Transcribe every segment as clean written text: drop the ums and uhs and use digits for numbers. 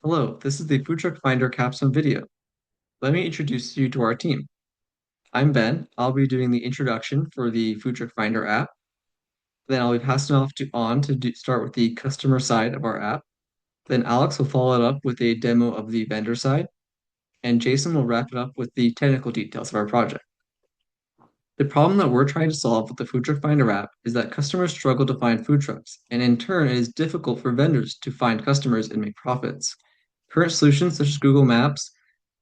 Hello, this is the Food Truck Finder capstone video. Let me introduce you to our team. I'm Ben. I'll be doing the introduction for the Food Truck Finder app. Then I'll be passing off to start with the customer side of our app. Then Alex will follow it up with a demo of the vendor side, and Jason will wrap it up with the technical details of our project. The problem that we're trying to solve with the Food Truck Finder app is that customers struggle to find food trucks, and in turn, it is difficult for vendors to find customers and make profits. Current solutions such as Google Maps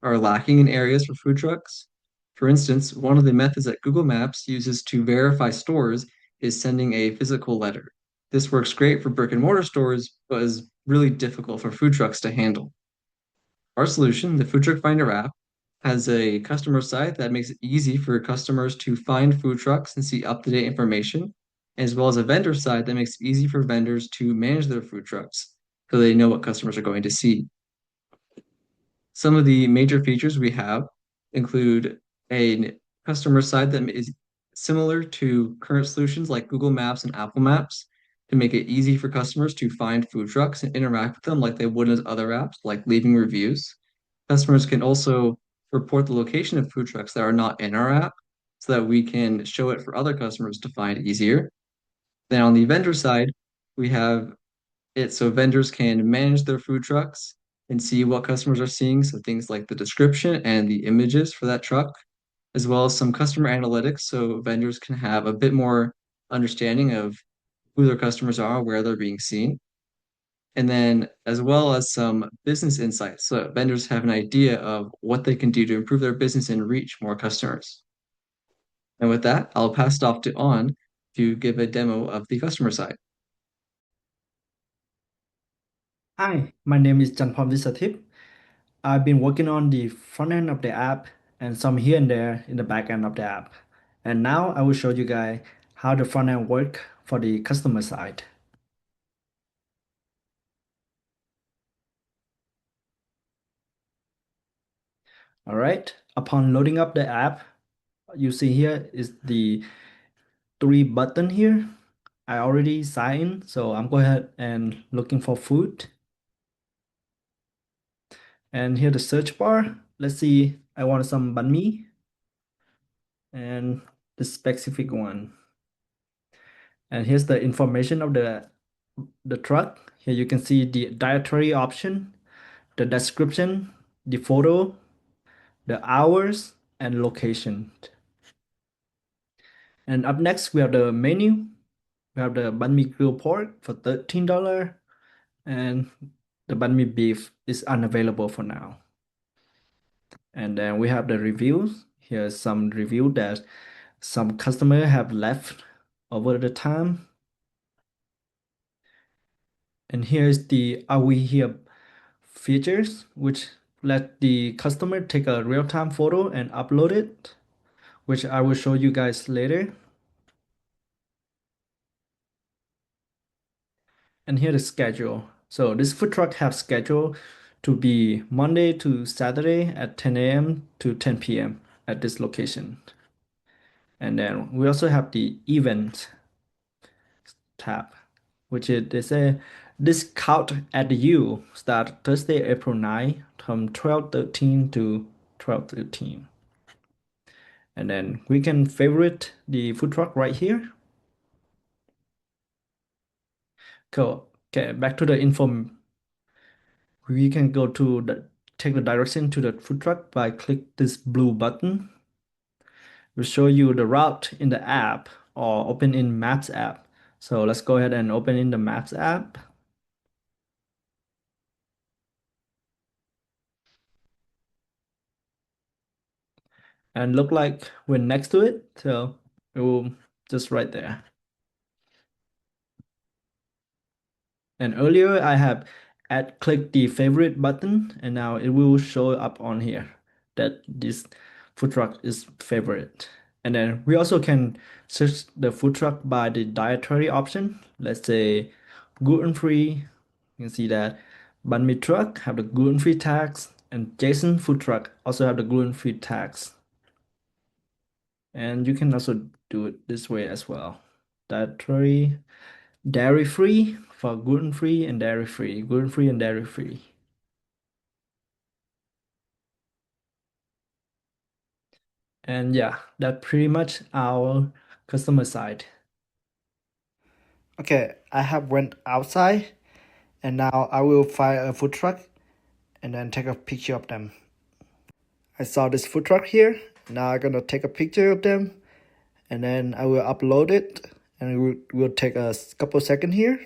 are lacking in areas for food trucks. For instance, one of the methods that Google Maps uses to verify stores is sending a physical letter. This works great for brick and mortar stores, but is really difficult for food trucks to handle. Our solution, the Food Truck Finder app, has a customer site that makes it easy for customers to find food trucks and see up-to-date information, as well as a vendor site that makes it easy for vendors to manage their food trucks so they know what customers are going to see. Some of the major features we have include a customer side that is similar to current solutions like Google Maps and Apple Maps to make it easy for customers to find food trucks and interact with them like they would in other apps, like leaving reviews. Customers can also report the location of food trucks that are not in our app so that we can show it for other customers to find easier. Then on the vendor side, we have it so vendors can manage their food trucks and see what customers are seeing. So things like the description and the images for that truck, as well as some customer analytics. So vendors can have a bit more understanding of who their customers are, where they're being seen. And then as well as some business insights. So vendors have an idea of what they can do to improve their business and reach more customers. And with that, I'll pass it off to On to give a demo of the customer side. Hi, my name is Janpom Visatip. I've been working on the front end of the app and some here and there in the back end of the app. And now I will show you guys how the front end work for the customer side. All right, upon loading up the app, you see here is the three button here. I already signed in, so I'm going ahead and looking for food. And here the search bar. Let's see, I want some banh mi and the specific one. And here's the information of the truck. Here you can see the dietary option, the description, the photo, the hours, and location. And up next, we have the menu. We have the banh mi grilled pork for $13, and the banh mi beef is unavailable for now. And then we have the reviews. Here's some review that some customer have left over the time. And here's the Are We Here features, which let the customer take a real-time photo and upload it, which I will show you guys later. And here the schedule. So this food truck have schedule to be Monday to Saturday at 10 a.m. to 10 p.m. at this location. And then we also have the event tab, which is they say discount at you start Thursday, April 9 from 12:13 to 12:13. And then we can favorite the food truck right here. Cool. Okay, back to the info. We can go to take the direction to the food truck by click this blue button. Will show you the route in the app or open in Maps app. So let's go ahead and open in the Maps app. And look like we're next to it. So it will just right there. And earlier I have clicked the favorite button and now it will show up on here that this food truck is favorite. And then we also can search the food truck by the dietary option. Let's say gluten-free. You can see that Banh Mi truck have the gluten-free tags and Jason food truck also have the gluten-free tags. And you can also do it this way as well. Dietary dairy free for gluten free and dairy free, gluten free and dairy free. And yeah, that's pretty much our customer side. Okay, I have went outside and now I will find a food truck and then take a picture of them. I saw this food truck here. Now I'm gonna take a picture of them and then I will upload it and it will take a couple seconds here.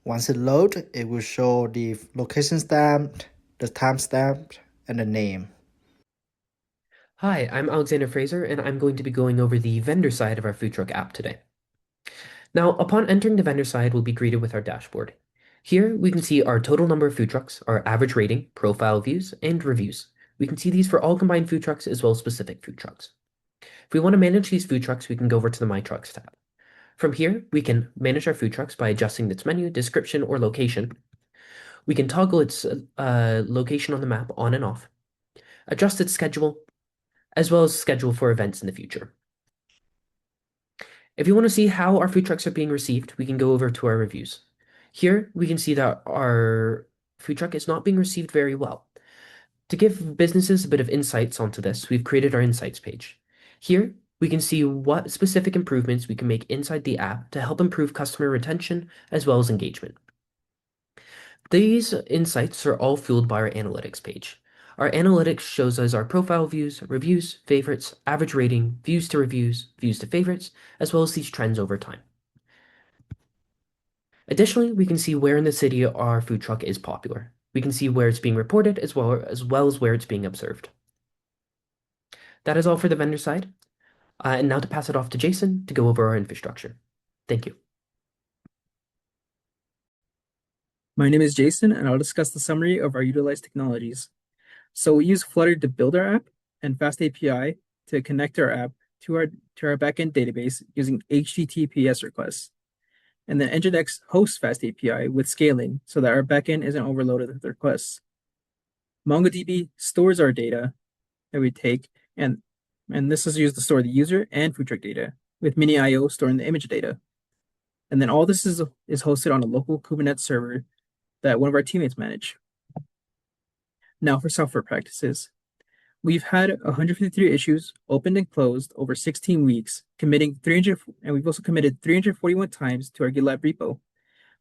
Once it loads, it will show the location stamp, the time stamp, and the name. Hi, I'm Alexander Fraser, and I'm going to be going over the vendor side of our food truck app today. Now, upon entering the vendor side, we'll be greeted with our dashboard. Here, we can see our total number of food trucks, our average rating, profile views, and reviews. We can see these for all combined food trucks as well as specific food trucks. If we want to manage these food trucks, we can go over to the My Trucks tab. From here, we can manage our food trucks by adjusting its menu, description, or location. We can toggle its location on the map on and off, adjust its schedule, as well as schedule for events in the future. If you want to see how our food trucks are being received, we can go over to our reviews. Here, we can see that our food truck is not being received very well. To give businesses a bit of insights onto this, we've created our insights page. Here, we can see what specific improvements we can make inside the app to help improve customer retention as well as engagement. These insights are all fueled by our analytics page. Our analytics shows us our profile views, reviews, favorites, average rating, views to favorites, as well as these trends over time. Additionally, we can see where in the city our food truck is popular. We can see where it's being reported as well as where it's being observed. That is all for the vendor side. And now to pass it off to Jason to go over our infrastructure. Thank you. My name is Jason, and I'll discuss the summary of our utilized technologies. So we use Flutter to build our app and Fast API to connect our app to our backend database using HTTPS requests. And then Nginx hosts Fast API with scaling so that our backend isn't overloaded with requests. MongoDB stores our data that we take, and this is used to store the user and food truck data, with Mini IO storing the image data. And then all this is hosted on a local Kubernetes server that one of our teammates manage. Now for software practices. We've had 153 issues opened and closed over 16 weeks, committing 300, and we've also committed 341 times to our GitLab repo.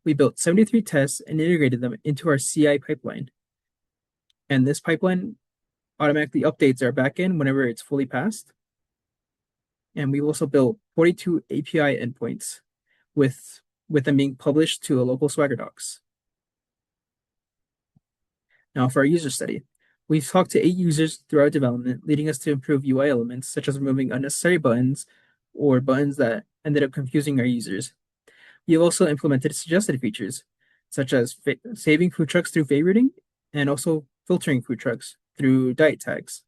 We built 73 tests and integrated them into our CI pipeline. And this pipeline automatically updates our backend whenever it's fully passed. And we've also built 42 API endpoints with them being published to a local Swagger docs. Now for our user study. We've talked to 8 users throughout development, leading us to improve UI elements, such as removing unnecessary buttons or buttons that ended up confusing our users. We have also implemented suggested features, such as saving food trucks through favoriting and also filtering food trucks through diet tags.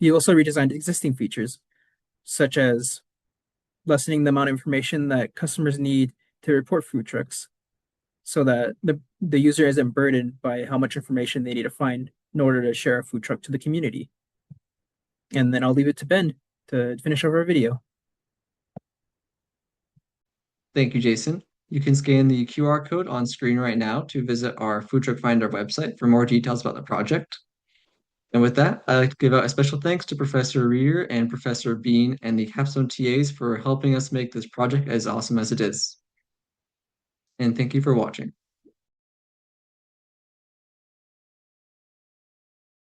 We also redesigned existing features, such as lessening the amount of information that customers need to report food trucks, so that the user isn't burdened by how much information they need to find in order to share a food truck to the community. And then I'll leave it to Ben to finish over our video. Thank you, Jason. You can scan the QR code on screen right now to visit our Food Truck Finder website for more details about the project. And with that, I'd like to give out a special thanks to Professor Reeder and Professor Bean and the Capstone TAs for helping us make this project as awesome as it is. And thank you for watching.